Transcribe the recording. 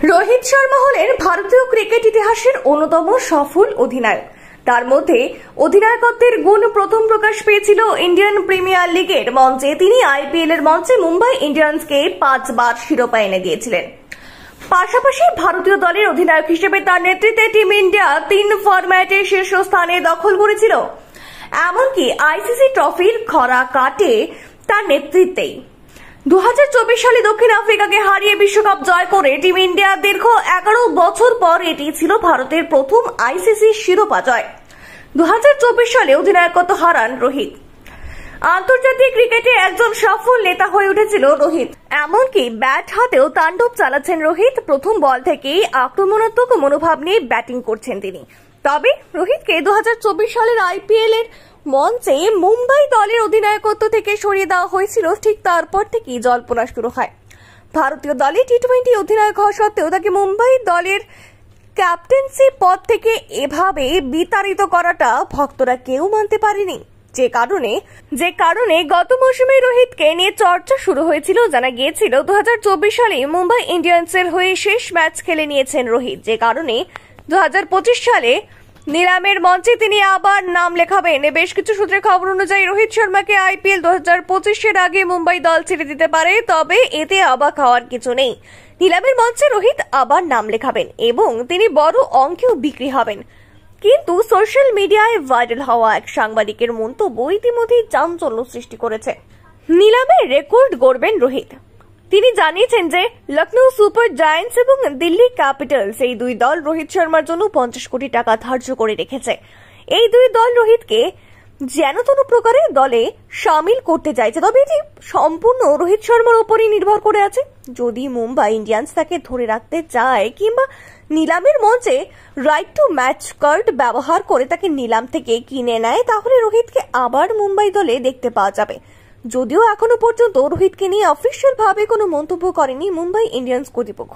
রোহিত শর্মা হলেন ভারতীয় ক্রিকেট ইতিহাসের অন্যতম সফল অধিনায়ক। তার মধ্যে অধিনায়কত্বের গুণ প্রথম প্রকাশ পেয়েছিল ইন্ডিয়ান প্রিমিয়ার লিগের মঞ্চে। তিনি আইপিএল এর মঞ্চে মুম্বাই ইন্ডিয়ান্সকে 5 বার শিরোপা এনে দিয়েছিলেন। পাশাপাশি ভারতীয় দলের অধিনায়ক হিসেবে তার নেতৃত্বে টিম ইন্ডিয়া 3 ফরম্যাটে শীর্ষস্থানে দখল করেছিল। এমনকি আইসিসি ট্রফির খরা কাটে তার নেতৃত্বেই। 2024 সালে দক্ষিণ আফ্রিকাকে হারিয়ে বিশ্বকাপ জয় করে টিম ইন্ডিয়া দীর্ঘ 11 বছর পর এটি ছিল ভারতের প্রথম আইসিসি শিরোপা জয়। 2024 সালে অধিনায়কত্ব হারান রোহিত। আন্তর্জাতিক ক্রিকেটে একজন সফল নেতা হয়ে উঠেছিল রোহিত। এমনকি ব্যাট হাতেও তাণ্ডব চালাচ্ছেন রোহিত। প্রথম বল থেকেই আক্রমণাত্মক মনোভাব নিয়ে ব্যাটিং করছেন তিনি। তবে রোহিতকে 2024 সালের আইপিএল এর মঞ্চে মুম্বাই দলের অধিনায়কত্ব থেকে সরিয়ে দেওয়া হয়েছিল। ঠিক তারপর থেকেই জল্পনা শুরু হয়। ভারতীয় দলে টি20 অধিনায়ক হওয়া সত্ত্বেও তাকে মুম্বাই দলের ক্যাপ্টেন্সি পদ থেকে এভাবে বিতাড়িত করাটা ভক্তরা কেউ মানতে পারেনি। যে কারণে গত মৌসুমে রোহিতকে নিয়ে চর্চা শুরু হয়েছিল। জানা গিয়েছিল 2024 সালে মুম্বাই ইন্ডিয়ান্সের হয়ে শেষ ম্যাচ খেলে নিয়েছেন রোহিত, যে কারণে 2025 সালে নিলামের মঞ্চে তিনি আবার নাম লেখাবেন। বেশ কিছু সূত্রের খবর অনুযায়ী রোহিত শর্মাকে আইপিএল 2025-এর আগে মুম্বাই দল ছেড়ে দিতে পারে। তবে এতে অবাক হওয়ার কিছু নেই। নিলামের মঞ্চে রোহিত আবার নাম লেখাবেন এবং তিনি বড় অঙ্কেও বিক্রি হবেন। কিন্তু সোশ্যাল মিডিয়ায় ভাইরাল হওয়া এক সাংবাদিকের মন্তব্য ইতিমধ্যেই চাঞ্চল্য সৃষ্টি করেছে। নিলামে রেকর্ড গড়বেন রোহিত। তিনি জানিয়েছেন যে লখনৌ সুপার জায়ান্টস এবং দিল্লি ক্যাপিটালস এই দুই দল রোহিত শর্মার জন্য 50 কোটি টাকা ধার্য করে রেখেছে। এই দুই দল রোহিতকে যেন কোনো প্রকারে দলে সামিল করতে চাইছে। তবে এটি সম্পূর্ণ রোহিত শর্মার উপরই নির্ভর করে আছে। যদি মুম্বাই ইন্ডিয়ান্স তাকে ধরে রাখতে চায় কিংবা নিলামের মঞ্চে রাইট টু ম্যাচ কার্ড ব্যবহার করে তাকে নিলাম থেকে কিনে নেয়, তাহলে রোহিতকে আবার মুম্বাই দলে দেখতে পাওয়া যাবে। যদিও এখনো পর্যন্ত রোহিতকে নিয়ে অফিসিয়াল ভাবে কোনো মন্তব্য করেনি মুম্বাই ইন্ডিয়ান্স কর্তৃপক্ষ।